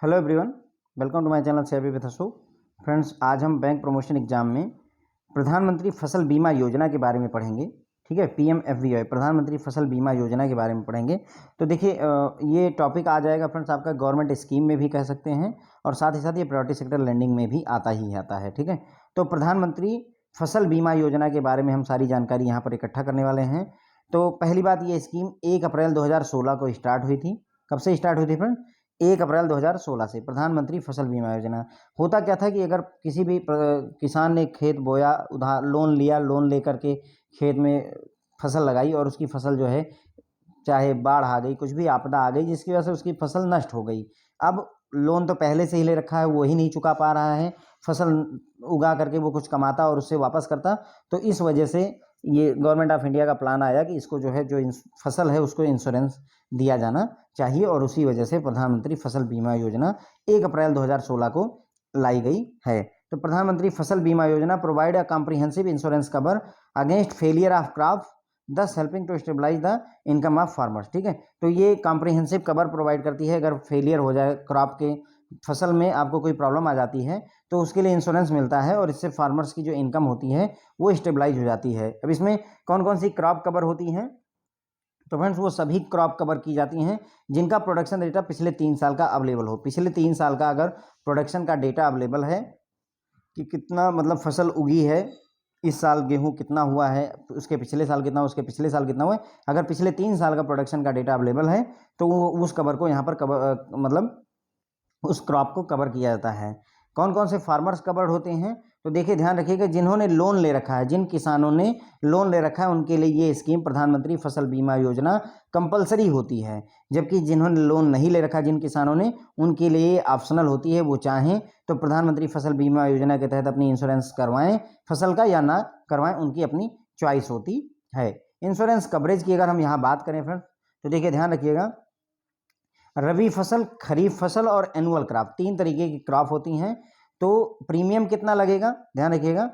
Hello everyone, welcome to my channel savvy with Hasu. Friends, आज हम bank promotion exam में प्रधानमंत्री फसल बीमा योजना के बारे में पढ़ेंगे। ठीक है, PMFBY प्रधानमंत्री फसल बीमा योजना के बारे में पढ़ेंगे। तो देखिए, ये टॉपिक आ जाएगा फ्रेंड्स आपका गवर्नमेंट स्कीम में भी कह सकते हैं, और साथ ही साथ ये प्राइवेट सेक्टर लेंडिंग में भी आता ही आता है। ठीक है, तो प्रधानमंत्री फसल बीमा योजना के बारे में हम सारी जानकारी यहाँ पर इकट्ठा करने वाले हैं। तो पहली बात, ये स्कीम 1 अप्रैल 2016 को स्टार्ट हुई थी। कब से स्टार्ट हुई थी फ्रेंड? 1 अप्रैल 2016 से प्रधानमंत्री फसल बीमा योजना। होता क्या था कि अगर किसी भी किसान ने खेत बोया, उधार लोन लिया, लोन लेकर के खेत में फसल लगाई और उसकी फसल जो है, चाहे बाढ़ आ गई, कुछ भी आपदा आ गई जिसकी वजह से उसकी फसल नष्ट हो गई। अब लोन तो पहले से ही ले रखा है, वो ही नहीं चुका पा रहा है, फसल उगा करके वो कुछ कमाता और उससे वापस करता। तो इस वजह से ये गवर्नमेंट ऑफ इंडिया का प्लान आया कि इसको जो है, जो फसल है उसको इंश्योरेंस दिया जाना चाहिए, और उसी वजह से प्रधानमंत्री फसल बीमा योजना 1 अप्रैल 2016 को लाई गई है। तो प्रधानमंत्री Fasal Bima Yojana provide a comprehensive insurance cover against failure of crop, thus helping to stabilise the income of farmers. ठीक है, तो ये कॉम्प्रिहेंसिव कवर प्रोवाइड करती है। अगर फेलियर हो जाए क्रॉप के, फसल में आपको कोई प्रॉब्लम आ जाती है तो उसके लिए इंश्योरेंस मिलता है, और इससे फार्मर्स की जो इनकम होती है वो स्टेबलाइज हो जाती है। अब इसमें कौन कौन सी क्रॉप कवर होती हैं? तो फ्रेंड्स, वो सभी क्रॉप कवर की जाती हैं जिनका प्रोडक्शन डेटा पिछले 3 साल का अवेलेबल हो। पिछले 3 साल का अगर प्रोडक्शन का डेटा अवेलेबल है कि कितना मतलब फसल उगी है, इस साल गेहूं कितना हुआ है, उसके पिछले साल कितना, उसके पिछले साल कितना हुआ है, अगर पिछले 3 साल का प्रोडक्शन का डेटा अवेलेबल है तो वो उस कवर को यहाँ पर कवर मतलब उस क्रॉप को कवर किया जाता है। कौन कौन से फार्मर्स कवर्ड होते हैं? तो देखिए, ध्यान रखिएगा, जिन्होंने लोन ले रखा है, जिन किसानों ने लोन ले रखा है उनके लिए ये स्कीम प्रधानमंत्री फसल बीमा योजना कंपलसरी होती है। जबकि जिन्होंने लोन नहीं ले रखा, जिन किसानों ने, उनके लिए ऑप्शनल होती है। वो चाहें तो प्रधानमंत्री फसल बीमा योजना के तहत अपनी इंश्योरेंस करवाएं फसल का, या ना करवाएं, उनकी अपनी चॉइस होती है। इंश्योरेंस कवरेज की अगर हम यहाँ बात करें फ्रेंड, तो देखिए ध्यान रखिएगा, रबी फसल, खरीफ फसल और एनुअल क्रॉप, 3 तरीके की क्रॉप होती हैं। तो प्रीमियम कितना लगेगा? ध्यान रखिएगा,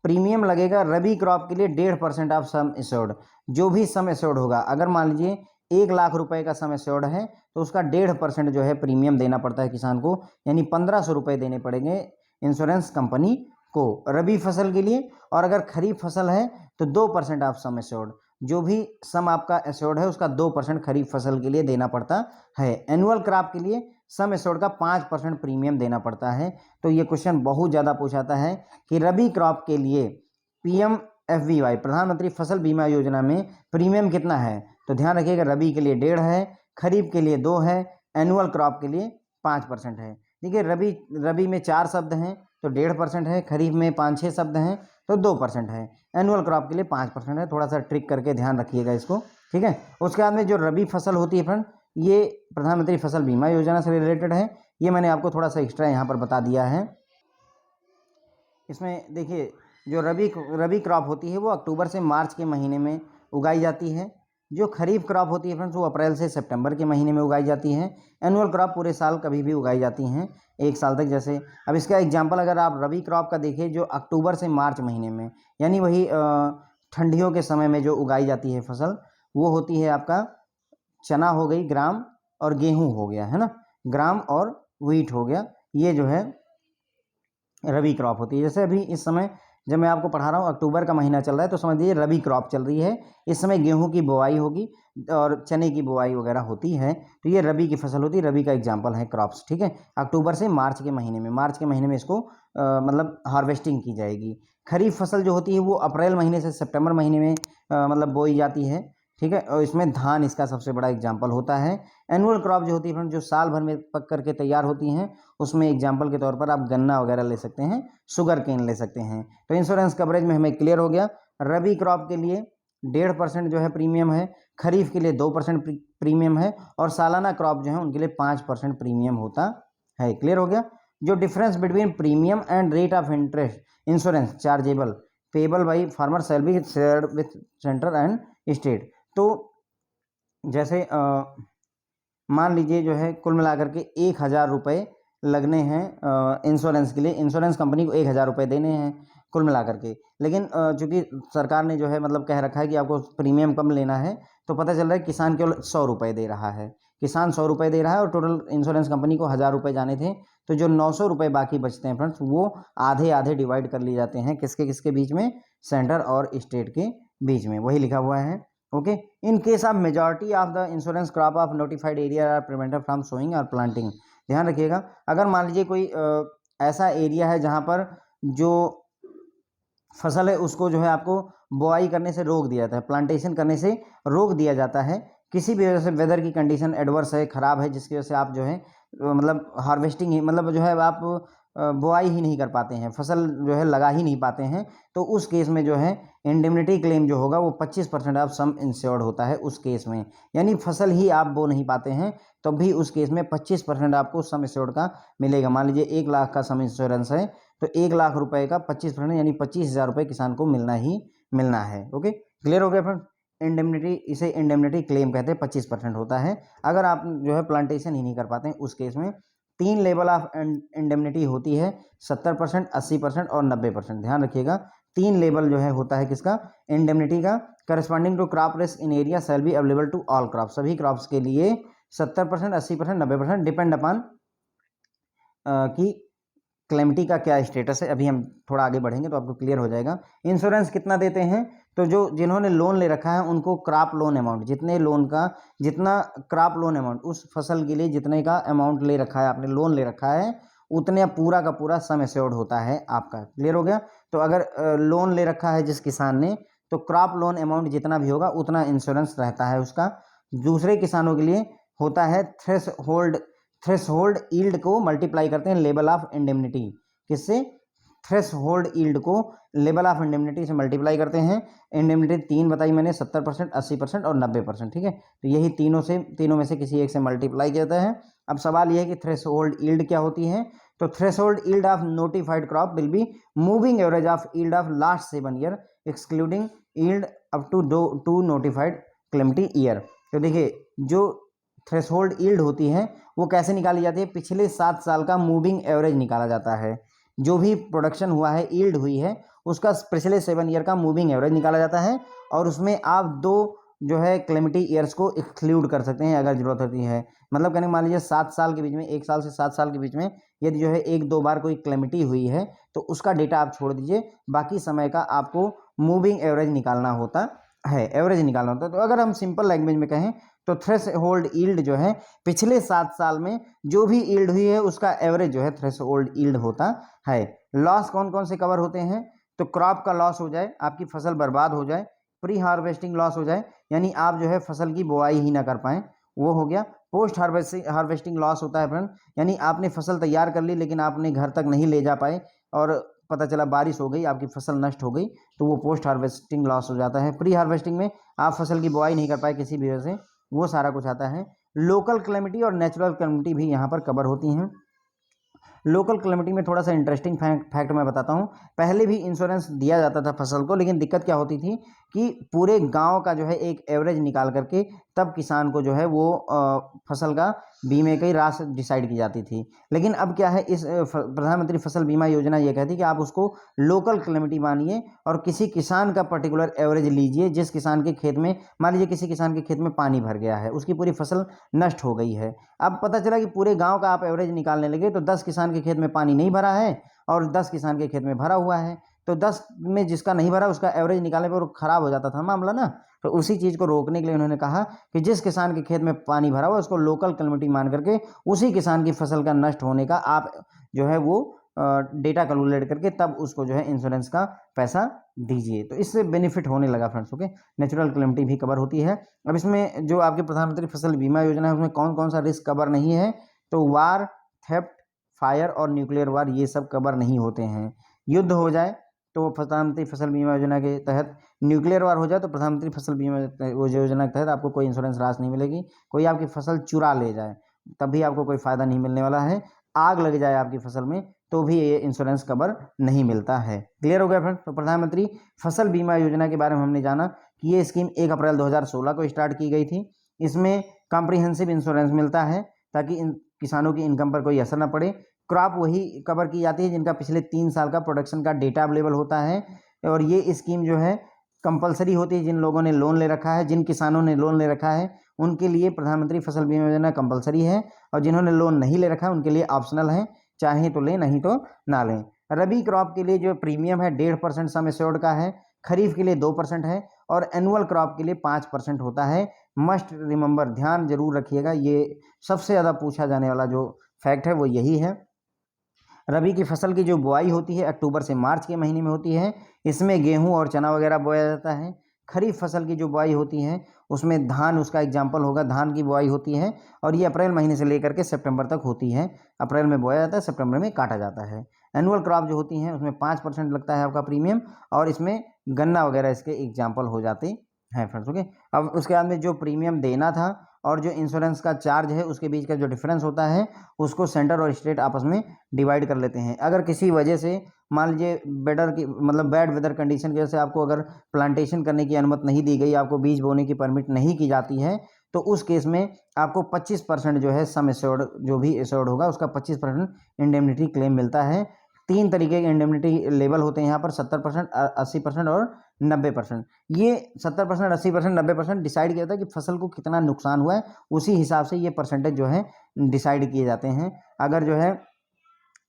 प्रीमियम लगेगा रबी क्रॉप के लिए 1.5% ऑफ सम एश्योर्ड। जो भी सम एश्योर्ड होगा, अगर मान लीजिए 1 लाख रुपए का सम एश्योर्ड है तो उसका 1.5% जो है प्रीमियम देना पड़ता है किसान को, यानी 1500 रुपये देने पड़ेंगे इंश्योरेंस कंपनी को रबी फसल के लिए। और अगर खरीफ फसल है तो 2% ऑफ सम एश्योर्ड, जो भी सम आपका एश्योर्ड है उसका 2% खरीफ फसल के लिए देना पड़ता है। एनुअल क्रॉप के लिए सम एश्योर्ड का 5% प्रीमियम देना पड़ता है। तो ये क्वेश्चन बहुत ज़्यादा पूछाता है कि रबी क्रॉप के लिए PMFBY प्रधानमंत्री फसल बीमा योजना में प्रीमियम कितना है? तो ध्यान रखिएगा, रबी के लिए 1.5 है, खरीफ के लिए 2 है, एनुअल क्रॉप के लिए 5% है। देखिए, रबी में 4 शब्द हैं तो 1.5% है, खरीफ में 5-6 शब्द हैं तो 2% है, एनुअल क्रॉप के लिए 5% है। थोड़ा सा ट्रिक करके ध्यान रखिएगा इसको। ठीक है, उसके बाद में जो रबी फसल होती है फ्रेंड, ये प्रधानमंत्री फसल बीमा योजना से रिलेटेड है। ये मैंने आपको थोड़ा सा एक्स्ट्रा यहाँ पर बता दिया है। इसमें देखिए, जो रबी क्रॉप होती है वो अक्टूबर से मार्च के महीने में उगाई जाती है। जो खरीफ क्रॉप होती है फ्रेंड्स, वो अप्रैल से सितंबर के महीने में उगाई जाती है। एनुअल क्रॉप पूरे साल कभी भी उगाई जाती हैं, 1 साल तक। जैसे अब इसका एग्जांपल अगर आप रबी क्रॉप का देखिए, जो अक्टूबर से मार्च महीने में, यानी वही ठंडियों के समय में जो उगाई जाती है फसल, वो होती है आपका चना हो गई, ग्राम, और गेहूं हो गया, है ना, ग्राम और व्हीट हो गया। ये जो है रबी क्रॉप होती है। जैसे अभी इस समय जब मैं आपको पढ़ा रहा हूँ, अक्टूबर का महीना चल रहा है, तो समझ लीजिए रबी क्रॉप चल रही है। इस समय गेहूं की बुआई होगी और चने की बुआई वगैरह होती है, तो ये रबी की फसल होती है। रबी का एग्जाम्पल है क्रॉप्स। ठीक है, अक्टूबर से मार्च के महीने में इसको मतलब हार्वेस्टिंग की जाएगी। खरीफ फसल जो होती है वो अप्रैल महीने से सितंबर महीने में मतलब बोई जाती है। ठीक है, और इसमें धान इसका सबसे बड़ा एग्जाम्पल होता है। एनुअल क्रॉप जो होती है फ्रेंड, जो साल भर में पक करके तैयार होती हैं, उसमें एग्जाम्पल के तौर पर आप गन्ना वगैरह ले सकते हैं, शुगर केन ले सकते हैं। तो इंश्योरेंस कवरेज में हमें क्लियर हो गया, रबी क्रॉप के लिए 1.5% जो है प्रीमियम है, खरीफ के लिए 2% प्रीमियम है, और सालाना क्रॉप जो है उनके लिए 5% प्रीमियम होता है। क्लियर हो गया। जो difference between premium and rate of interest insurance chargeable payable by farmer shall be shared with centre and state. तो जैसे मान लीजिए जो है, कुल मिलाकर के 1000 रुपये लगने हैं इंश्योरेंस के लिए, इंश्योरेंस कंपनी को 1000 रुपये देने हैं कुल मिलाकर के। लेकिन चूंकि सरकार ने जो है मतलब कह रखा है कि आपको प्रीमियम कम लेना है, तो पता चल रहा है किसान केवल 100 रुपये दे रहा है, किसान 100 रुपये दे रहा है और टोटल इंश्योरेंस कंपनी को 1000 रुपये जाने थे, तो जो 900 रुपये बाकी बचते हैं फ्रेंड्स, वो आधे आधे डिवाइड कर लिए जाते हैं किसके किसके बीच में, सेंटर और स्टेट के बीच में, वही लिखा हुआ है। Okay, in case of majority of the insurance crop of notified area are prevented from sowing और प्लांटिंग। ध्यान रखिएगा, अगर मान लीजिए कोई ऐसा एरिया है जहाँ पर जो फसल है उसको जो है आपको बोआई करने से रोक दिया जाता है, प्लांटेशन करने से रोक दिया जाता है, किसी भी वजह से वेदर की कंडीशन एडवर्स है, ख़राब है, जिसकी वजह से आप जो है मतलब हार्वेस्टिंग ही मतलब जो है आप बोआई ही नहीं कर पाते हैं, फसल जो है लगा ही नहीं पाते हैं, तो उस केस में जो है इंडेमनिटी क्लेम जो होगा वो 25% ऑफ सम इंश्योर्ड होता है उस केस में। यानी फसल ही आप बो नहीं पाते हैं तो भी उस केस में 25% आपको सम इंश्योर्ड का मिलेगा। मान लीजिए 1 लाख का सम इंश्योरेंस है तो 1 लाख रुपए का 25% यानी 25,000 रुपये किसान को मिलना ही मिलना है। ओके, क्लियर हो गया फ्रेंड। इंडेमनिटी, इसे इंडेमनिटी क्लेम कहते हैं, 25% होता है। अगर आप जो है प्लांटेशन ही नहीं कर पाते हैं उस केस में 3 लेवल ऑफ इंडेमनिटी होती है, 70%, 80% और 90%। ध्यान रखिएगा, 3 लेवल जो है होता है किसका, इंडेमनिटी का। Corresponding to crop risk in area shall be available to all crop, सभी क्रॉप्स के लिए 70%, 80%, 90%, डिपेंड अपॉन कि क्लेमिटी का क्या स्टेटस है। अभी हम थोड़ा आगे बढ़ेंगे तो आपको क्लियर हो जाएगा। इंश्योरेंस कितना देते हैं, तो जो जिन्होंने लोन ले रखा है उनको क्रॉप लोन अमाउंट, जितने लोन का जितना क्रॉप लोन अमाउंट, उस फसल के लिए जितने का अमाउंट ले रखा है, आपने लोन ले रखा है, उतने पूरा का पूरा सम एश्योर्ड होता है आपका। क्लियर हो गया। तो अगर लोन ले रखा है जिस किसान ने, तो क्रॉप लोन अमाउंट जितना भी होगा उतना इंश्योरेंस रहता है उसका। दूसरे किसानों के लिए होता है थ्रेशहोल्ड यील्ड को मल्टीप्लाई करते हैं लेवल ऑफ इंडेमनिटी, किससे, थ्रेशहोल्ड यील्ड को लेवल ऑफ इंडेमनिटी से मल्टीप्लाई करते हैं। इंडेमनिटी 3 बताई मैंने, 70%, 80% और 90%। ठीक है, तो यही तीनों में से किसी एक से मल्टीप्लाई किया जाता है। अब सवाल यह है कि थ्रेशहोल्ड यील्ड क्या होती है, तो threshold yield of notified crop will be moving average of yield of last 7 year excluding yield up to notified calamity year. तो देखिए, जो थ्रेशहोल्ड यील्ड होती है वो कैसे निकाली जाती है, पिछले 7 साल का मूविंग एवरेज निकाला जाता है। जो भी प्रोडक्शन हुआ है, यील्ड हुई है, उसका पिछले 7 ईयर का मूविंग एवरेज निकाला जाता है, और उसमें आप 2 जो है क्लेमिटी ईयर्स को एक्सक्लूड कर सकते हैं अगर जरूरत होती है। मतलब कहने मान लीजिए 7 साल के बीच में, 1 साल से 7 साल के बीच में यदि जो है 1-2 बार कोई क्लेमिटी हुई है तो उसका डेटा आप छोड़ दीजिए, बाकी समय का आपको मूविंग एवरेज निकालना होता है, एवरेज निकालना होता है। तो अगर हम सिंपल लैंग्वेज में कहें तो थ्रेशहोल्ड यील्ड जो है पिछले 7 साल में जो भी यील्ड हुई है उसका एवरेज जो है थ्रेशहोल्ड यील्ड होता है। लॉस कौन कौन से कवर होते हैं, तो क्रॉप का लॉस हो जाए, आपकी फसल बर्बाद हो जाए, प्री हार्वेस्टिंग लॉस हो जाए, यानी आप जो है फसल की बुआई ही ना कर पाएँ, वो हो गया। पोस्ट हार्वेस्टिंग लॉस होता है फ्रेंड, यानी आपने फसल तैयार कर ली लेकिन आपने घर तक नहीं ले जा पाए और पता चला बारिश हो गई, आपकी फसल नष्ट हो गई, तो वो पोस्ट हार्वेस्टिंग लॉस हो जाता है। प्री हार्वेस्टिंग में आप फसल की बुआई नहीं कर पाए किसी भी वजह से, वो सारा कुछ आता है। लोकल क्लेमिटी और नेचुरल क्लेमिटी भी यहाँ पर कवर होती हैं। लोकल क्लेमिटी में थोड़ा सा इंटरेस्टिंग फैक्ट मैं बताता हूँ। पहले भी इंश्योरेंस दिया जाता था फसल को, लेकिन दिक्कत क्या होती थी कि पूरे गांव का जो है एक एवरेज निकाल करके तब किसान को जो है वो फसल का बीमे की राशि डिसाइड की जाती थी। लेकिन अब क्या है, इस प्रधानमंत्री फसल बीमा योजना ये कहती है कि आप उसको लोकल क्लेमिटी मानिए और किसी किसान का पर्टिकुलर एवरेज लीजिए, जिस किसान के खेत में, मान लीजिए किसी किसान के खेत में पानी भर गया है, उसकी पूरी फसल नष्ट हो गई है। अब पता चला कि पूरे गांव का आप एवरेज निकालने लगे तो 10 किसान के खेत में पानी नहीं भरा है और 10 किसान के खेत में भरा हुआ है, तो 10 में जिसका नहीं भरा उसका एवरेज निकालने पर खराब हो जाता था मामला ना। तो उसी चीज़ को रोकने के लिए उन्होंने कहा कि जिस किसान के खेत में पानी भरा हुआ उसको लोकल क्लेमिटी मान करके उसी किसान की फसल का नष्ट होने का आप जो है वो डेटा कैलकुलेट करके तब उसको जो है इंश्योरेंस का पैसा दीजिए। तो इससे बेनिफिट होने लगा फ्रेंड्स। ओके, नेचुरल क्लेमिटी भी कवर होती है। अब इसमें जो आपके प्रधानमंत्री फसल बीमा योजना है उसमें कौन कौन सा रिस्क कवर नहीं है, तो वार, थेफ्ट, फायर और न्यूक्लियर वार, ये सब कवर नहीं होते हैं। युद्ध हो जाए तो प्रधानमंत्री फसल बीमा योजना के तहत, न्यूक्लियर वार हो जाए तो प्रधानमंत्री फसल बीमा योजना के तहत आपको कोई इंश्योरेंस राशि नहीं मिलेगी। कोई आपकी फसल चुरा ले जाए तब भी आपको कोई फ़ायदा नहीं मिलने वाला है। आग लग जाए आपकी फसल में तो भी ये इंश्योरेंस कवर नहीं मिलता है। क्लियर हो गया फ्रेंड्स। तो प्रधानमंत्री फसल बीमा योजना के बारे में हमने जाना कि ये स्कीम 1 अप्रैल 2016 को स्टार्ट की गई थी। इसमें कॉम्प्रिहेंसिव इंश्योरेंस मिलता है ताकि इन किसानों की इनकम पर कोई असर न पड़े। क्रॉप वही कवर की जाती है जिनका पिछले 3 साल का प्रोडक्शन का डेटा अवेलेबल होता है, और ये स्कीम जो है कंपलसरी होती है जिन लोगों ने लोन ले रखा है, जिन किसानों ने लोन ले रखा है उनके लिए प्रधानमंत्री फसल बीमा योजना कंपलसरी है, और जिन्होंने लोन नहीं ले रखा है उनके लिए ऑप्शनल है, चाहे तो लें नहीं तो ना लें। रबी क्रॉप के लिए जो प्रीमियम है 1.5% सम एश्योर्ड का है, खरीफ के लिए 2% है, और एनुअल क्रॉप के लिए 5% होता है। मस्ट रिमेंबर, ध्यान जरूर रखिएगा, ये सबसे ज़्यादा पूछा जाने वाला जो फैक्ट है वो यही है। रबी की फसल की जो बुआई होती है अक्टूबर से मार्च के महीने में होती है, इसमें गेहूं और चना वगैरह बोया जाता है। खरीफ फसल की जो बुआई होती है उसमें धान उसका एग्जाम्पल होगा, धान की बुआई होती है और ये अप्रैल महीने से लेकर के सितंबर तक होती है। अप्रैल में बोया जाता है, सितंबर में काटा जाता है। एनुअल क्रॉप जो होती हैं उसमें 5% लगता है आपका प्रीमियम, और इसमें गन्ना वगैरह इसके एग्जाम्पल हो जाते हैं फ्रेंड्स। ओके, अब उसके बाद में जो प्रीमियम देना था और जो इंश्योरेंस का चार्ज है उसके बीच का जो डिफरेंस होता है उसको सेंटर और स्टेट आपस में डिवाइड कर लेते हैं। अगर किसी वजह से मान लीजिए बेटर की मतलब बैड वेदर कंडीशन की वजह से आपको अगर प्लांटेशन करने की अनुमति नहीं दी गई, आपको बीज बोने की परमिट नहीं की जाती है, तो उस केस में आपको 25% जो है सम एश्योर्ड जो भी एश्योर्ड होगा उसका 25% इंडेमनिटी क्लेम मिलता है। 3 तरीके के इंडेमनिटी लेवल होते हैं यहाँ पर, 70%, 80% और 90%। ये 70%, 80%, 90% डिसाइड किया जाता है कि फसल को कितना नुकसान हुआ है, उसी हिसाब से ये परसेंटेज जो है डिसाइड किए जाते हैं। अगर जो है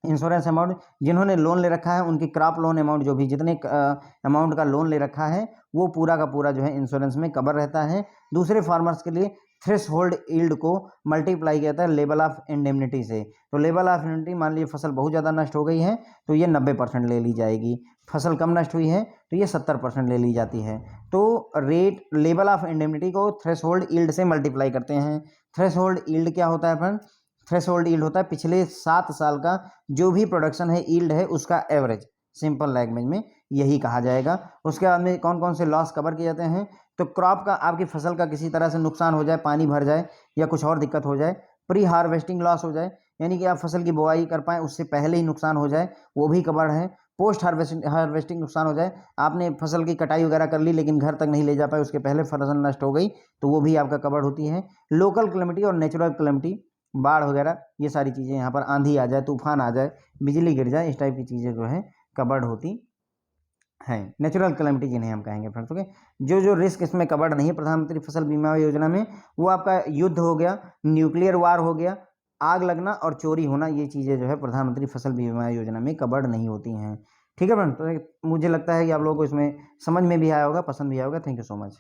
इंश्योरेंस अमाउंट जिन्होंने लोन ले रखा है उनकी क्रॉप लोन अमाउंट जो भी जितने अमाउंट का लोन ले रखा है वो पूरा का पूरा जो है इंश्योरेंस में कवर रहता है। दूसरे फार्मर्स के लिए थ्रेश होल्ड ईल्ड को मल्टीप्लाई किया जाता है लेवल ऑफ इंडेमनिटी से। तो लेवल ऑफ इंडेमनिटी, मान लीजिए फसल बहुत ज़्यादा नष्ट हो गई है तो ये 90% ले ली जाएगी, फसल कम नष्ट हुई है तो ये 70% ले ली जाती है। तो रेट लेवल ऑफ इंडेमनिटी को थ्रेश होल्ड ईल्ड से मल्टीप्लाई करते हैं। थ्रेश होल्ड ईल्ड क्या होता है फ्रेंड? थ्रेश होल्ड ईल्ड होता है पिछले 7 साल का जो भी प्रोडक्शन है, ईल्ड है, उसका एवरेज, सिंपल लैंग्वेज में यही कहा जाएगा। उसके बाद में कौन कौन से लॉस कवर किए जाते हैं? तो क्रॉप का, आपकी फसल का किसी तरह से नुकसान हो जाए, पानी भर जाए या कुछ और दिक्कत हो जाए, प्री हार्वेस्टिंग लॉस हो जाए यानी कि आप फसल की बुआई कर पाएँ उससे पहले ही नुकसान हो जाए, वो भी कवर्ड है। पोस्ट हार्वेस्टिंग नुकसान हो जाए, आपने फसल की कटाई वगैरह कर ली लेकिन घर तक नहीं ले जा पाए, उसके पहले फसल नष्ट हो गई, तो वो भी आपका कवर्ड होती है। लोकल कैलेमिटी और नेचुरल कैलेमिटी, बाढ़ वगैरह, ये सारी चीज़ें यहाँ पर, आंधी आ जाए, तूफान आ जाए, बिजली गिर जाए, इस टाइप की चीज़ें जो है कवर्ड होती हैं। नेचुरल कैलेमिटी जिन्हें हम कहेंगे फ्रेंड्स। ओके, जो जो रिस्क इसमें कवर्ड नहीं है प्रधानमंत्री फसल बीमा योजना में, वो आपका युद्ध हो गया, न्यूक्लियर वार हो गया, आग लगना और चोरी होना, ये चीज़ें जो है प्रधानमंत्री फसल बीमा योजना में कवर्ड नहीं होती हैं। ठीक है फ्रेंड, तो मुझे लगता है कि आप लोगों को इसमें समझ में भी आया होगा, पसंद भी आया होगा। Thank you so much.